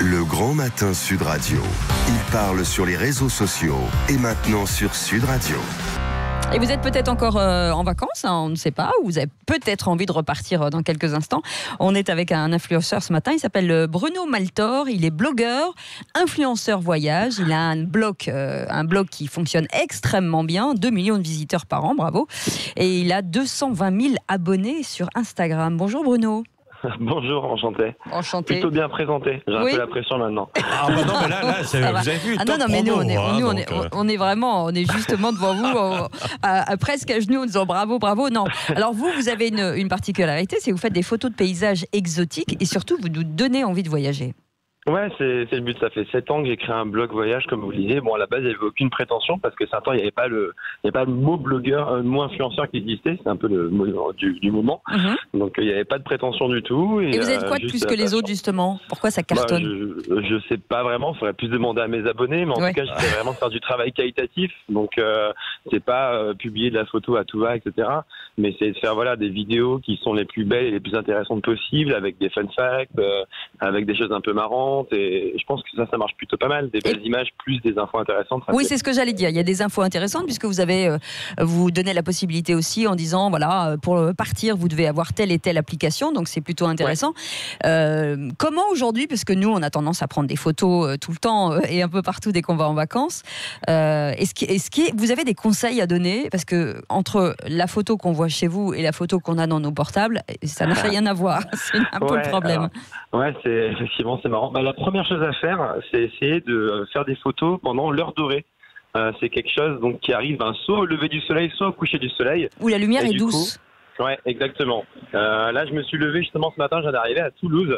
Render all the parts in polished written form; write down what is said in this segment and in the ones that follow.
Le Grand Matin Sud Radio. Il parle sur les réseaux sociaux et maintenant sur Sud Radio. Et vous êtes peut-être encore en vacances, on ne sait pas, ou vous avez peut-être envie de repartir dans quelques instants. On est avec un influenceur ce matin, il s'appelle Bruno Maltor, il est blogueur, influenceur voyage, il a un blog qui fonctionne extrêmement bien, 2 millions de visiteurs par an, bravo, et il a 220 000 abonnés sur Instagram. Bonjour Bruno. Bonjour, enchanté. Enchanté. Plutôt bien présenté. J'ai un peu la pression maintenant. Ah bah non, mais là vous avez vu. Non, mais nous, on est justement devant vous, presque à genoux, en disant bravo, bravo. Non. Alors vous avez une particularité, c'est que vous faites des photos de paysages exotiques et surtout vous nous donnez envie de voyager. Ouais, c'est le but. Ça fait 7 ans que j'ai créé un blog voyage, comme vous le disiez. Bon, à la base, il n'y avait aucune prétention parce que certains, il n'y avait pas le mot blogueur, le mot influenceur qui existait. C'est un peu le mot du moment. Donc, il n'y avait pas de prétention du tout. Et vous êtes quoi de plus que les autres, justement? Pourquoi ça cartonne? Je sais pas vraiment. Il faudrait plus demander à mes abonnés. Mais en tout cas, j'essaie vraiment de faire du travail qualitatif. Donc, c'est pas publier de la photo à tout va, etc. Mais c'est de faire des vidéos qui sont les plus belles et les plus intéressantes possibles, avec des fun facts, avec des choses un peu marrantes. Et je pense que ça marche plutôt pas mal. Des belles images plus des infos intéressantes. Oui, c'est ce que j'allais dire. Il y a des infos intéressantes puisque vous donnez la possibilité aussi en disant voilà, pour partir, vous devez avoir telle et telle application. Donc c'est plutôt intéressant. Ouais. Comment aujourd'hui, parce que nous on a tendance à prendre des photos tout le temps et un peu partout dès qu'on va en vacances, vous avez des conseils à donner? Parce que entre la photo qu'on voit chez vous et la photo qu'on a dans nos portables, ça n'a rien à voir. C'est un peu le problème. Effectivement, c'est marrant. La première chose à faire, c'est essayer de faire des photos pendant l'heure dorée. C'est quelque chose qui arrive soit au lever du soleil, soit au coucher du soleil. Où la lumière est douce. Ouais, exactement. Là, je me suis levé justement ce matin, je viens d'arriver à Toulouse,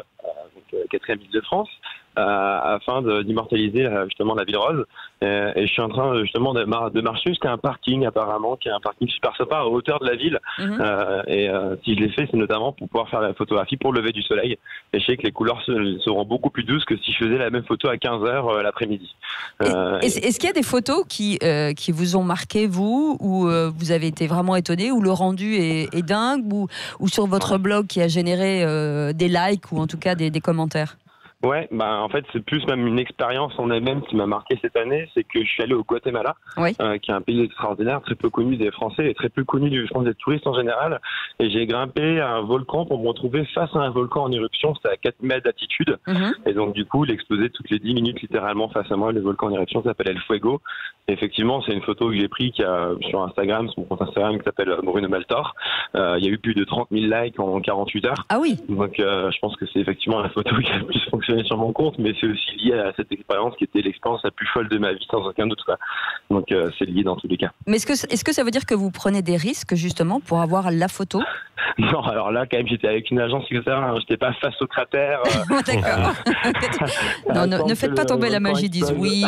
4e ville de France, afin d'immortaliser justement la ville rose. Et je suis en train justement de marcher jusqu'à un parking apparemment, qui est un parking super sympa à hauteur de la ville. Si je l'ai fait, c'est notamment pour pouvoir faire la photographie pour le lever du soleil. Et je sais que les couleurs seront beaucoup plus douces que si je faisais la même photo à 15h l'après-midi. Est-ce qu'il y a des photos qui vous ont marqué, vous, où vous avez été vraiment étonné, où le rendu est dingue, ou sur votre blog qui a généré des likes ou en tout cas des commentaires? Ouais, en fait, c'est plus même une expérience en elle-même qui m'a marqué cette année, c'est que je suis allé au Guatemala, qui est un pays extraordinaire, très peu connu des Français et très peu connu, je pense, des touristes en général. Et j'ai grimpé à un volcan pour me retrouver face à un volcan en éruption, c'était à 4 mètres d'altitude. Et donc, du coup, il explosait toutes les 10 minutes littéralement face à moi. Le volcan en éruption s'appelle El Fuego. Et effectivement, c'est une photo que j'ai prise sur Instagram, sur mon compte Instagram qui s'appelle Bruno Maltor. Il y a eu plus de 30 000 likes en 48 heures. Ah oui. Donc, je pense que c'est effectivement la photo qui a le plus fonctionné sur mon compte, mais c'est aussi lié à cette expérience qui était l'expérience la plus folle de ma vie, sans aucun doute. Donc c'est lié dans tous les cas. Mais est-ce que ça veut dire que vous prenez des risques justement pour avoir la photo? Non, alors là quand même j'étais avec une agence, etc. J'étais pas face au cratère. D'accord. Non, ne faites pas tomber la magie, disent oui.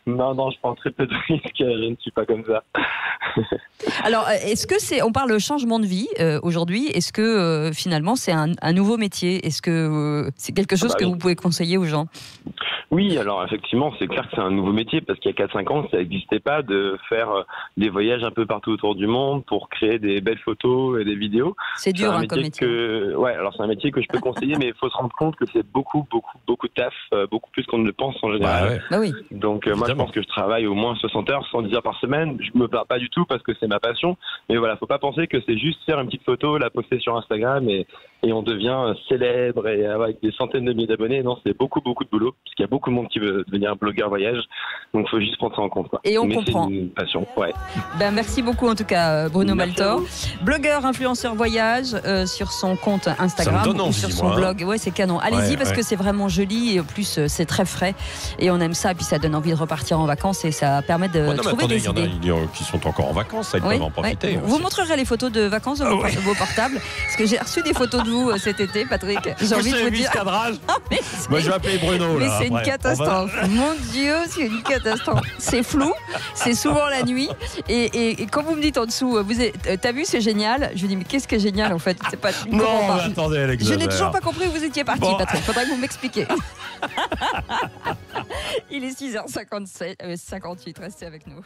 Non, je prends très peu de risques, je ne suis pas comme ça. Alors, est-ce que on parle changement de vie aujourd'hui? Est-ce que finalement c'est un nouveau métier? Est-ce que c'est quelque chose que vous pouvez conseiller aux gens? Oui, alors effectivement, c'est clair que c'est un nouveau métier parce qu'il y a 4-5 ans, ça n'existait pas de faire des voyages un peu partout autour du monde pour créer des belles photos et des vidéos. C'est dur comme métier. Alors c'est un métier que je peux conseiller, mais il faut se rendre compte que c'est beaucoup de taf, beaucoup plus qu'on ne le pense en général. Bah oui. Donc moi, je pense que je travaille au moins 60 heures, 110 heures par semaine. Je me plains pas du tout parce que c'est ma passion. Mais voilà, faut pas penser que c'est juste faire une petite photo, la poster sur Instagram et on devient célèbre et avec des centaines de milliers d'abonnés. Non, c'est beaucoup de boulot parce qu'il y a beaucoup de monde qui veut devenir blogueur voyage. Donc, il faut juste prendre ça en compte. Et on comprend. C'est une passion, merci beaucoup en tout cas, Bruno Maltor. Blogueur, influenceur voyage sur son compte Instagram ou sur son blog. Ouais, c'est canon. Allez-y parce que c'est vraiment joli et en plus c'est très frais et on aime ça et puis ça donne envie de repartir en vacances et ça permet de trouver des idées. Il y en a qui sont encore en vacances, ça, ils peuvent en profiter. Vous montrerez les photos de vacances de vos portables parce que j'ai reçu des photos de vous cet été, Patrick. J'ai envie de vous dire. Moi, je vais appeler Bruno. Mais c'est une catastrophe. Mon Dieu, c'est une catastrophe. C'est flou, c'est souvent la nuit. Et quand vous me dites en dessous, t'as vu, c'est génial. Je dis, mais qu'est-ce qui est génial en fait? C'est pas. Non, attendez, Alex. Je n'ai toujours pas compris où vous étiez parti, Patrick. Faudrait que vous m'expliquiez. Il est 6h58. Restez avec nous.